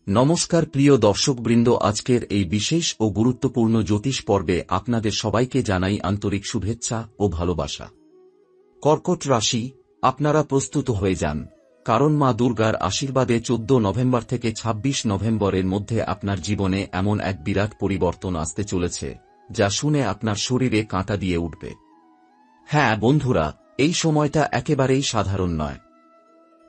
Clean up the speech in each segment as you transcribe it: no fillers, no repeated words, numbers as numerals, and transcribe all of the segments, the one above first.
নমস্কার প্রিয় দর্শকবৃন্দ, আজকের এই বিশেষ ও গুরুত্বপূর্ণ জ্যোতিষ পর্বে আপনাদের সবাইকে জানাই আন্তরিক শুভেচ্ছা ও ভালোবাসা। কর্কট রাশি, আপনারা প্রস্তুত হয়ে যান, কারণ মা দুর্গার আশীর্বাদে 14 নভেম্বর থেকে 26 নভেম্বরের মধ্যে আপনার জীবনে এমন এক বিরাট পরিবর্তন আসতে চলেছে যা শুনে আপনার শরীরে কাঁটা দিয়ে উঠবে। হ্যাঁ বন্ধুরা, এই সময়টা একেবারেই সাধারণ নয়।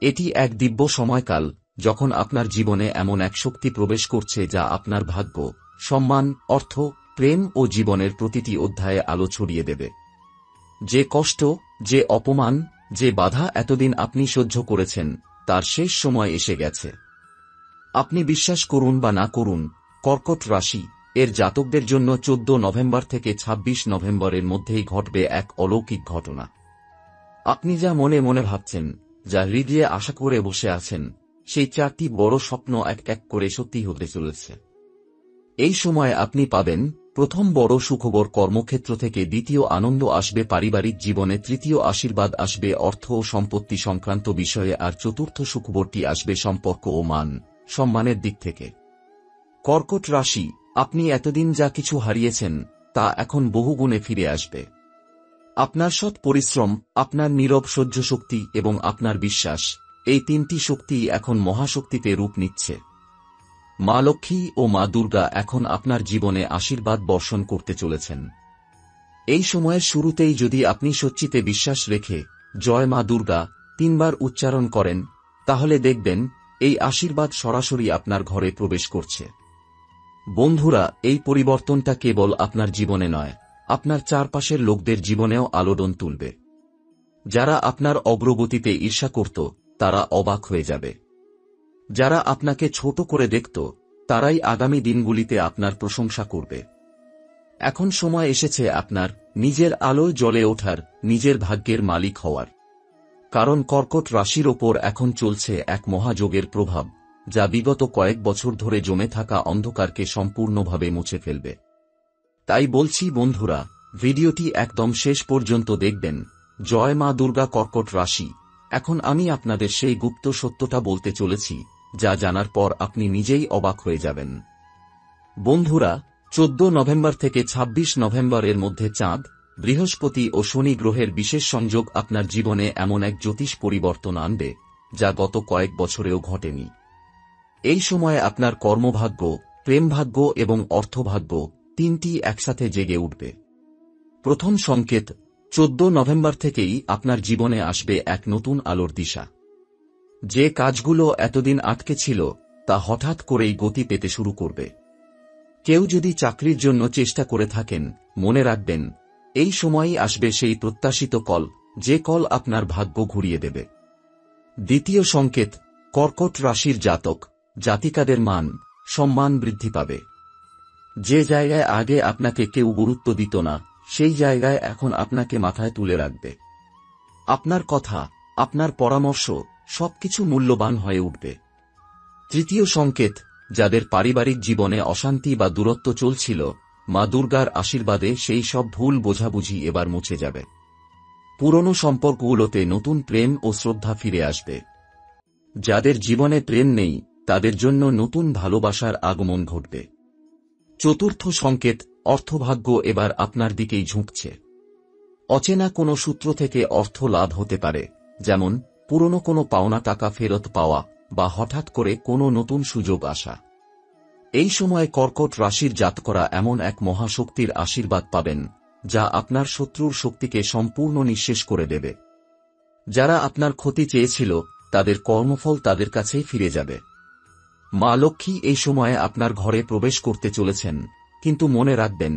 এটি এক দিব্য সময়কাল যখন আপনার জীবনে এমন এক শক্তি প্রবেশ করছে যা আপনার ভাগ্য, সম্মান, অর্থ, প্রেম ও জীবনের প্রতিটি অধ্যায়ে আলো ছড়িয়ে দেবে। যে কষ্ট, যে অপমান, যে বাধা এতদিন আপনি সহ্য করেছেন, তার শেষ সময় এসে গেছে। আপনি বিশ্বাস করুন বা না করুন, কর্কট রাশি এর জাতকদের জন্য 14 নভেম্বর থেকে 26 নভেম্বরের মধ্যেই ঘটবে এক অলৌকিক ঘটনা। আপনি যা মনে মনে ভাবছেন, যা হৃদয়ে আশা করে বসে আছেন, সেই 4টি বড় স্বপ্ন এক এক করে সত্যি হতে চলেছে। এই সময় আপনি পাবেন প্রথম বড় সুখবর কর্মক্ষেত্র থেকে, দ্বিতীয় আনন্দ আসবে পারিবারিক জীবনে, তৃতীয় আশীর্বাদ আসবে অর্থ ও সম্পত্তি সংক্রান্ত বিষয়ে, আর চতুর্থ সুখবরটি আসবে সম্পর্ক ও মান সম্মানের দিক থেকে। কর্কট রাশি, আপনি এতদিন যা কিছু হারিয়েছেন তা এখন বহুগুণে ফিরে আসবে। আপনার সৎ পরিশ্রম, আপনার নীরব সহ্য শক্তি এবং আপনার বিশ্বাস, এই 3টি শক্তি এখন মহাশক্তিতে রূপ নিচ্ছে। মা লক্ষ্মী ও মা দুর্গা এখন আপনার জীবনে আশীর্বাদ বর্ষণ করতে চলেছেন। এই সময়ের শুরুতেই যদি আপনি সচ্চিতে বিশ্বাস রেখে জয় মা দুর্গা 3 বার উচ্চারণ করেন, তাহলে দেখবেন এই আশীর্বাদ সরাসরি আপনার ঘরে প্রবেশ করছে। বন্ধুরা, এই পরিবর্তনটা কেবল আপনার জীবনে নয়, আপনার চারপাশের লোকদের জীবনেও আলোড়ন তুলবে। যারা আপনার অগ্রগতিতে ঈর্ষা করত, তারা অবাক হয়ে যাবে। যারা আপনাকে ছোট করে দেখত, তারাই আগামী দিনগুলিতে আপনার প্রশংসা করবে। এখন সময় এসেছে আপনার নিজের আলোয় জ্বলে ওঠার, নিজের ভাগ্যের মালিক হওয়ার। কারণ কর্কট রাশির ওপর এখন চলছে এক মহাযোগের প্রভাব যা বিগত কয়েক বছর ধরে জমে থাকা অন্ধকারকে সম্পূর্ণভাবে মুছে ফেলবে। তাই বলছি বন্ধুরা, ভিডিওটি একদম শেষ পর্যন্ত দেখবেন। জয় মা দুর্গা। কর্কট রাশি, এখন আমি আপনাদের সেই গুপ্ত সত্যটা বলতে চলেছি যা জানার পর আপনি নিজেই অবাক হয়ে যাবেন। বন্ধুরা, 14 নভেম্বর থেকে 26 নভেম্বরের মধ্যে চাঁদ, বৃহস্পতি ও শনি গ্রহের বিশেষ সংযোগ আপনার জীবনে এমন এক জ্যোতিষ পরিবর্তন আনবে যা গত কয়েক বছরেও ঘটেনি। এই সময়ে আপনার কর্মভাগ্য, প্রেমভাগ্য এবং অর্থভাগ্য 3টি একসাথে জেগে উঠবে। প্রথম সংকেত, 14 নভেম্বর থেকেই আপনার জীবনে আসবে এক নতুন আলোর দিশা। যে কাজগুলো এতদিন আটকে ছিল তা হঠাৎ করেই গতি পেতে শুরু করবে। কেউ যদি চাকরির জন্য চেষ্টা করে থাকেন, মনে রাখবেন এই সময়ই আসবে সেই প্রত্যাশিত কল, যে কল আপনার ভাগ্য ঘুরিয়ে দেবে। দ্বিতীয় সংকেত, কর্কট রাশির জাতক জাতিকাদের মান সম্মান বৃদ্ধি পাবে। যে জায়গায় আগে আপনাকে কেউ গুরুত্ব দিত না, সেই জায়গায় এখন আপনাকে মাথায় তুলে রাখবে। আপনার কথা, আপনার পরামর্শ সবকিছু মূল্যবান হয়ে উঠবে। তৃতীয় সংকেত, যাদের পারিবারিক জীবনে অশান্তি বা দূরত্ব চলছিল, মা দুর্গার আশীর্বাদে সেই সব ভুল বোঝাবুঝি এবার মুছে যাবে। পুরনো সম্পর্কগুলোতে নতুন প্রেম ও শ্রদ্ধা ফিরে আসবে। যাদের জীবনে প্রেম নেই, তাদের জন্য নতুন ভালোবাসার আগমন ঘটবে। চতুর্থ সংকেত, অর্থভাগ্য এবার আপনার দিকেই ঝুঁকছে। অচেনা কোনো সূত্র থেকে অর্থ লাভ হতে পারে, যেমন পুরনো কোনো পাওনা টাকা ফেরত পাওয়া বা হঠাৎ করে কোনো নতুন সুযোগ আসা। এই সময় কর্কট রাশির জাতকরা এমন এক মহাশক্তির আশীর্বাদ পাবেন যা আপনার শত্রুর শক্তিকে সম্পূর্ণ নিঃশেষ করে দেবে। যারা আপনার ক্ষতি চেয়েছিল, তাদের কর্মফল তাদের কাছেই ফিরে যাবে। মা লক্ষ্মী এই সময়ে আপনার ঘরে প্রবেশ করতে চলেছেন, কিন্তু মনে রাখবেন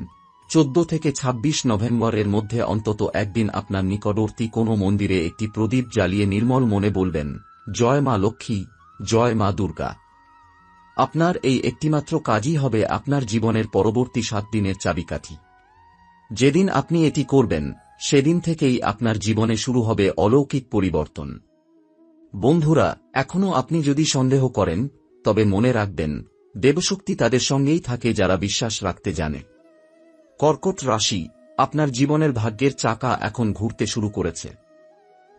14 থেকে 26 নভেম্বরের মধ্যে অন্তত একদিন আপনার নিকটবর্তী কোনো মন্দিরে একটি প্রদীপ জ্বালিয়ে নির্মল মনে বলবেন, জয় মা লক্ষ্মী, জয় মা দুর্গা। আপনার এই একটিমাত্র কাজই হবে আপনার জীবনের পরবর্তী 7 দিনের চাবিকাঠি। যেদিন আপনি এটি করবেন, সেদিন থেকেই আপনার জীবনে শুরু হবে অলৌকিক পরিবর্তন। বন্ধুরা, এখনও আপনি যদি সন্দেহ করেন, তবে মনে রাখবেন দেবশক্তি তাদের সঙ্গেই থাকে যারা বিশ্বাস রাখতে জানে। কর্কট রাশি, আপনার জীবনের ভাগ্যের চাকা এখন ঘুরতে শুরু করেছে।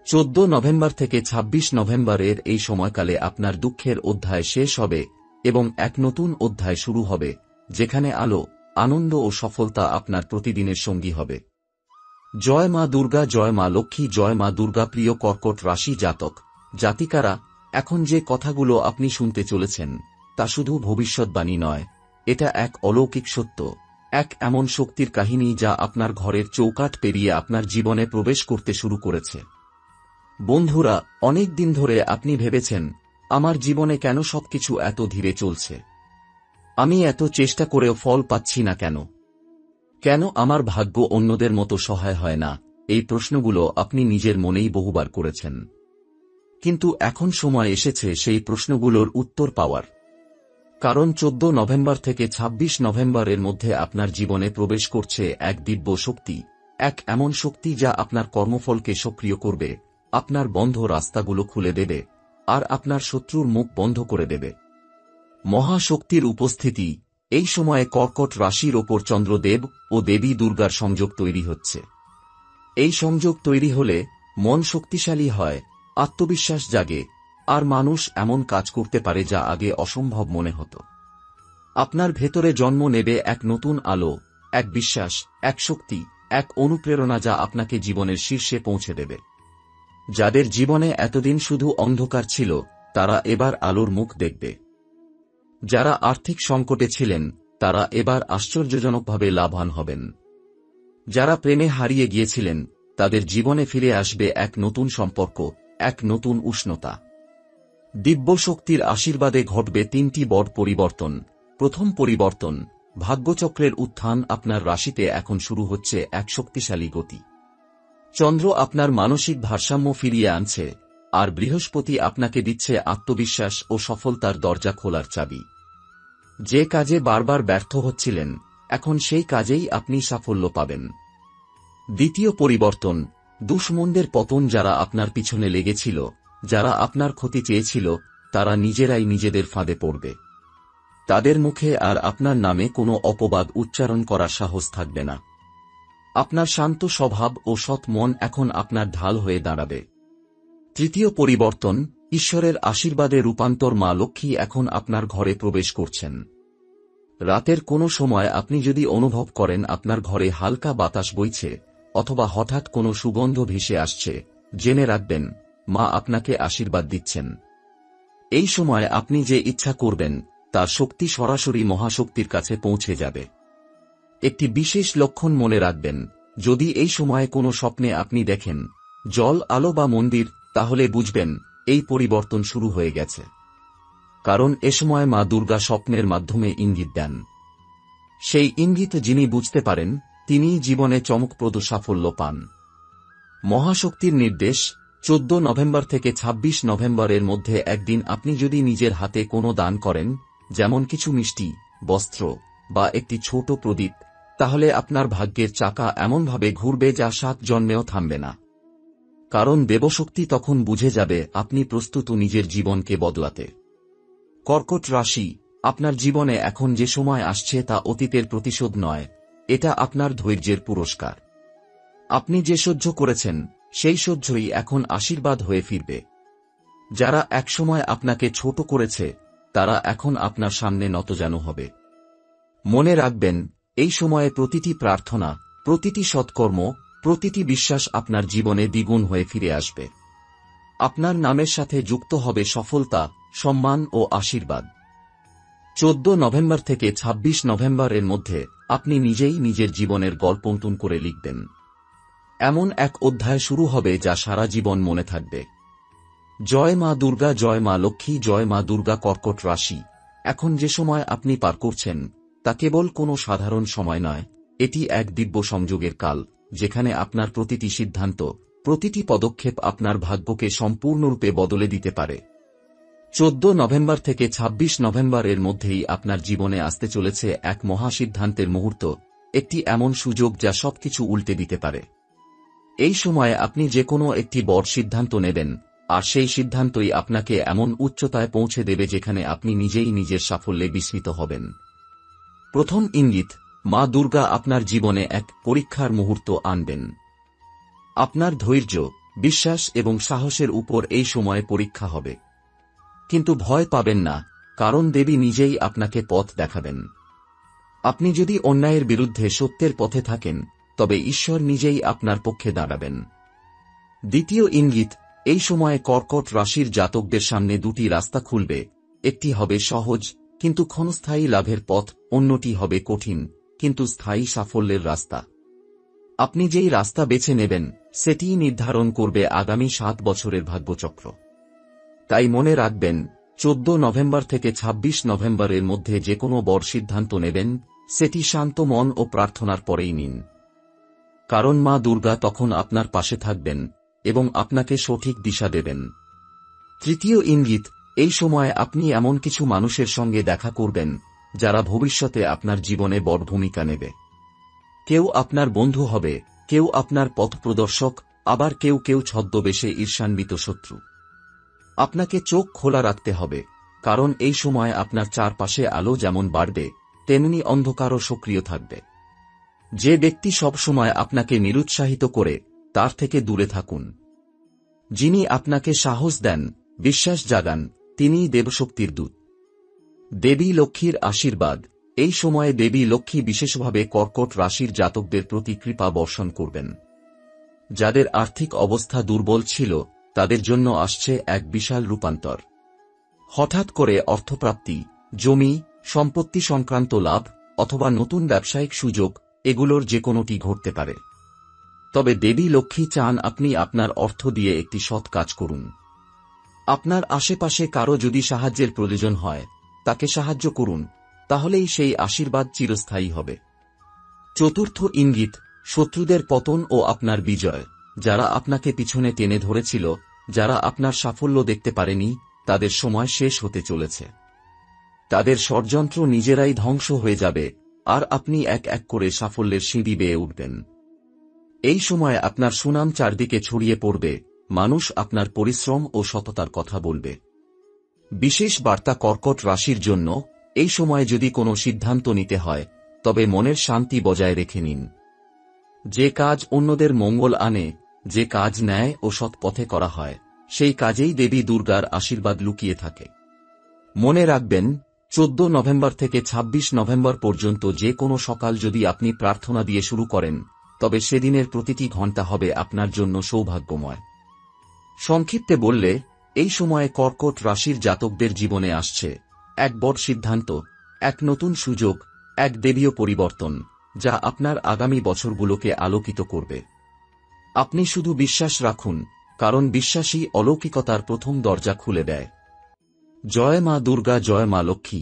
14 নভেম্বর থেকে 26 নভেম্বরের এই সময়কালে আপনার দুঃখের অধ্যায় শেষ হবে এবং এক নতুন অধ্যায় শুরু হবে, যেখানে আলো, আনন্দ ও সফলতা আপনার প্রতিদিনের সঙ্গী হবে। জয় মা দুর্গা, জয় মা লক্ষ্মী, জয় মা দুর্গা। প্রিয় কর্কট রাশি জাতক জাতিকারা, এখন যে কথাগুলো আপনি শুনতে চলেছেন তা শুধু ভবিষ্যৎবাণী নয়, এটা এক অলৌকিক সত্য, এক এমন শক্তির কাহিনী যা আপনার ঘরের চৌকাঠ পেরিয়ে আপনার জীবনে প্রবেশ করতে শুরু করেছে। বন্ধুরা, অনেক দিন ধরে আপনি ভেবেছেন, আমার জীবনে কেন সবকিছু এত ধীরে চলছে? আমি এত চেষ্টা করেও ফল পাচ্ছি না কেন? কেন আমার ভাগ্য অন্যদের মতো সহায় হয় না? এই প্রশ্নগুলো আপনি নিজের মনেই বহুবার করেছেন। কিন্তু এখন সময় এসেছে সেই প্রশ্নগুলোর উত্তর পাওয়ার। কারণ 14 নভেম্বর থেকে 26 নভেম্বরের মধ্যে আপনার জীবনে প্রবেশ করছে এক দিব্য শক্তি, এক এমন শক্তি যা আপনার কর্মফলকে সক্রিয় করবে, আপনার বন্ধ রাস্তাগুলো খুলে দেবে, আর আপনার শত্রুর মুখ বন্ধ করে দেবে। মহাশক্তির উপস্থিতি। এই সময়ে কর্কট রাশির ওপর চন্দ্রদেব ও দেবী দুর্গার সংযোগ তৈরি হচ্ছে। এই সংযোগ তৈরি হলে মন শক্তিশালী হয়, আত্মবিশ্বাস জাগে, আর মানুষ এমন কাজ করতে পারে যা আগে অসম্ভব মনে হতো। আপনার ভেতরে জন্ম নেবে এক নতুন আলো, এক বিশ্বাস, এক শক্তি, এক অনুপ্রেরণা যা আপনাকে জীবনের শীর্ষে পৌঁছে দেবে। যাদের জীবনে এতদিন শুধু অন্ধকার ছিল, তারা এবার আলোর মুখ দেখবে। যারা আর্থিক সংকটে ছিলেন, তারা এবার আশ্চর্যজনকভাবে লাভবান হবেন। যারা প্রেমে হারিয়ে গিয়েছিলেন, তাদের জীবনে ফিরে আসবে এক নতুন সম্পর্ক, এক নতুন উষ্ণতা। দিব্য শক্তির আশীর্বাদে ঘটবে 3টি বড় পরিবর্তন। প্রথম পরিবর্তন, ভাগ্যচক্রের উত্থান। আপনার রাশিতে এখন শুরু হচ্ছে এক শক্তিশালী গতি। চন্দ্র আপনার মানসিক ভারসাম্য ফিরিয়ে আনছে, আর বৃহস্পতি আপনাকে দিচ্ছে আত্মবিশ্বাস ও সফলতার দরজা খোলার চাবি। যে কাজে বারবার ব্যর্থ হচ্ছিলেন, এখন সেই কাজেই আপনি সাফল্য পাবেন। দ্বিতীয় পরিবর্তন, দুশমনদের পতন। যারা আপনার পিছনে লেগেছিল, যারা আপনার ক্ষতি চেয়েছিল, তারা নিজেরাই নিজেদের ফাঁদে পড়বে। তাদের মুখে আর আপনার নামে কোনো অপবাদ উচ্চারণ করার সাহস থাকবে না। আপনার শান্ত স্বভাব ও সৎ মন এখন আপনার ঢাল হয়ে দাঁড়াবে। তৃতীয় পরিবর্তন, ঈশ্বরের আশীর্বাদে রূপান্তর। মা লক্ষ্মী এখন আপনার ঘরে প্রবেশ করছেন। রাতের কোনো সময় আপনি যদি অনুভব করেন আপনার ঘরে হালকা বাতাস বইছে, অথবা হঠাৎ কোনো সুগন্ধ ভেসে আসছে, জেনে রাখবেন, মা আপনাকে আশীর্বাদ দিচ্ছেন। এই সময় আপনি যে ইচ্ছা করবেন, তার শক্তি সরাসরি মহাশক্তির কাছে পৌঁছে যাবে। একটি বিশেষ লক্ষণ মনে রাখবেন, যদি এই সময়ে কোনো স্বপ্নে আপনি দেখেন জল, আলো বা মন্দির, তাহলে বুঝবেন এই পরিবর্তন শুরু হয়ে গেছে। কারণ এ সময় মা দুর্গা স্বপ্নের মাধ্যমে ইঙ্গিত দেন। সেই ইঙ্গিত যিনি বুঝতে পারেন, তিনিই জীবনে চমকপ্রদ সাফল্য পান। মহাশক্তির নির্দেশ, 14 নভেম্বর থেকে 26 নভেম্বরের মধ্যে একদিন আপনি যদি নিজের হাতে কোনো দান করেন, যেমন কিছু মিষ্টি, বস্ত্র বা একটি ছোট প্রদীপ, তাহলে আপনার ভাগ্যের চাকা এমনভাবে ঘুরবে যা 7 জন্মেও থামবে না। কারণ দেবশক্তি তখন বুঝে যাবে আপনি প্রস্তুত নিজের জীবনকে বদলাতে। কর্কট রাশি, আপনার জীবনে এখন যে সময় আসছে তা অতীতের প্রতিশোধ নয়, এটা আপনার ধৈর্যের পুরস্কার। আপনি যে সহ্য করেছেন, সেই সহ্যই এখন আশীর্বাদ হয়ে ফিরবে। যারা একসময় আপনাকে ছোট করেছে, তারা এখন আপনার সামনে নতজানু হবে। মনে রাখবেন, এই সময়ে প্রতিটি প্রার্থনা, প্রতিটি সৎকর্ম, প্রতিটি বিশ্বাস আপনার জীবনে দ্বিগুণ হয়ে ফিরে আসবে। আপনার নামের সাথে যুক্ত হবে সফলতা, সম্মান ও আশীর্বাদ। 14 নভেম্বর থেকে 26 নভেম্বরের মধ্যে আপনি নিজেই নিজের জীবনের গল্প নতুন করে লিখবেন। এমন এক অধ্যায় শুরু হবে যা সারা জীবন মনে থাকবে। জয় মা দুর্গা, জয় মা লক্ষ্মী, জয় মা দুর্গা। কর্কট রাশি, এখন যে সময় আপনি পার করছেন তা কেবল কোনো সাধারণ সময় নয়, এটি এক দিব্য সংযোগের কাল, যেখানে আপনার প্রতিটি সিদ্ধান্ত, প্রতিটি পদক্ষেপ আপনার ভাগ্যকে সম্পূর্ণরূপে বদলে দিতে পারে। 14 নভেম্বর থেকে 26 নভেম্বরের মধ্যেই আপনার জীবনে আসতে চলেছে এক মহাসিদ্ধান্তের মুহূর্ত, একটি এমন সুযোগ যা সবকিছু উল্টে দিতে পারে। এই সময়ে আপনি যে কোনো একটি বড় সিদ্ধান্ত নেবেন, আর সেই সিদ্ধান্তই আপনাকে এমন উচ্চতায় পৌঁছে দেবে যেখানে আপনি নিজেই নিজের সাফল্যে বিস্মিত হবেন। প্রথম ইঙ্গিত, মা দুর্গা আপনার জীবনে এক পরীক্ষার মুহূর্ত আনবেন। আপনার ধৈর্য, বিশ্বাস এবং সাহসের উপর এই সময়ে পরীক্ষা হবে। কিন্তু ভয় পাবেন না, কারণ দেবী নিজেই আপনাকে পথ দেখাবেন। আপনি যদি অন্যায়ের বিরুদ্ধে সত্যের পথে থাকেন, তবে ঈশ্বর নিজেই আপনার পক্ষে দাঁড়াবেন। দ্বিতীয় ইঙ্গিত, এই সময়ে কর্কট রাশির জাতকদের সামনে দুটি রাস্তা খুলবে। একটি হবে সহজ কিন্তু ক্ষণস্থায়ী লাভের পথ, অন্যটি হবে কঠিন কিন্তু স্থায়ী সাফল্যের রাস্তা। আপনি যেই রাস্তা বেছে নেবেন সেটিই নির্ধারণ করবে আগামী 7 বছরের ভাগ্যচক্র। তাই মনে রাখবেন, 14 নভেম্বর থেকে 26 নভেম্বরের মধ্যে যে কোনো বড় সিদ্ধান্ত নেবেন, সেটি শান্ত মন ও প্রার্থনার পরেই নিন। কারণ মা দুর্গা তখন আপনার পাশে থাকবেন এবং আপনাকে সঠিক দিশা দেবেন। তৃতীয় ইঙ্গিত, এই সময় আপনি এমন কিছু মানুষের সঙ্গে দেখা করবেন যারা ভবিষ্যতে আপনার জীবনে বড় ভূমিকা নেবে। কেউ আপনার বন্ধু হবে, কেউ আপনার পথপ্রদর্শক, আবার কেউ কেউ ছদ্মবেশে ঈর্ষান্বিত শত্রু। আপনাকে চোখ খোলা রাখতে হবে, কারণ এই সময় আপনার চারপাশে আলো যেমন বাড়বে, তেমনি অন্ধকারও সক্রিয় থাকবে। যে ব্যক্তি সব সময় আপনাকে নিরুৎসাহিত করে, তার থেকে দূরে থাকুন। যিনি আপনাকে সাহস দেন, বিশ্বাস জাগান, তিনিই দেবশক্তির দূত। দেবী লক্ষ্মীর আশীর্বাদ, এই সময়ে দেবী লক্ষ্মী বিশেষভাবে কর্কট রাশির জাতকদের প্রতি কৃপা বর্ষণ করবেন। যাদের আর্থিক অবস্থা দুর্বল ছিল, তাদের জন্য আসছে এক বিশাল রূপান্তর। হঠাৎ করে অর্থপ্রাপ্তি, জমি, সম্পত্তি সংক্রান্ত লাভ অথবা নতুন ব্যবসায়িক সুযোগ, এগুলোর যে কোনোটি ঘটতে পারে। তবে দেবী লক্ষ্মী চান আপনি আপনার অর্থ দিয়ে একটি সৎ কাজ করুন। আপনার আশেপাশে কারো যদি সাহায্যের প্রয়োজন হয়, তাকে সাহায্য করুন, তাহলেই সেই আশীর্বাদ চিরস্থায়ী হবে। চতুর্থ ইঙ্গিত, শত্রুদের পতন ও আপনার বিজয়। যারা আপনাকে পিছনে টেনে ধরেছিল, যারা আপনার সাফল্য দেখতে পারেনি, তাদের সময় শেষ হতে চলেছে। তাদের ষড়যন্ত্র নিজেরাই ধ্বংস হয়ে যাবে, আর আপনি এক এক করে সাফল্যের সিঁড়ি বেয়ে উঠবেন। এই সময় আপনার সুনাম চারদিকে ছড়িয়ে পড়বে, মানুষ আপনার পরিশ্রম ও সততার কথা বলবে। বিশেষ বার্তা কর্কট রাশির জন্য, এই সময় যদি কোনো সিদ্ধান্ত নিতে হয়, তবে মনের শান্তি বজায় রেখে নিন। যে কাজ অন্যদের মঙ্গল আনে, যে কাজ ন্যায় ও সৎ পথে করা হয়, সেই কাজেই দেবী দুর্গার আশীর্বাদ লুকিয়ে থাকে। মনে রাখবেন, 14 নভেম্বর থেকে 26 নভেম্বর পর্যন্ত যে কোনো সকাল যদি আপনি প্রার্থনা দিয়ে শুরু করেন, তবে সেদিনের প্রতিটি ঘণ্টা হবে আপনার জন্য সৌভাগ্যময়। সংক্ষিপ্তে বললে, এই সময়ে কর্কট রাশির জাতকদের জীবনে আসছে এক বড় সিদ্ধান্ত, এক নতুন সুযোগ, এক দেবীয় পরিবর্তন, যা আপনার আগামী বছরগুলোকে আলোকিত করবে। আপনি শুধু বিশ্বাস রাখুন, কারণ বিশ্বাসই অলৌকিকতার প্রথম দরজা খুলে দেয়। জয় মা দুর্গা, জয় মা লক্ষ্মী।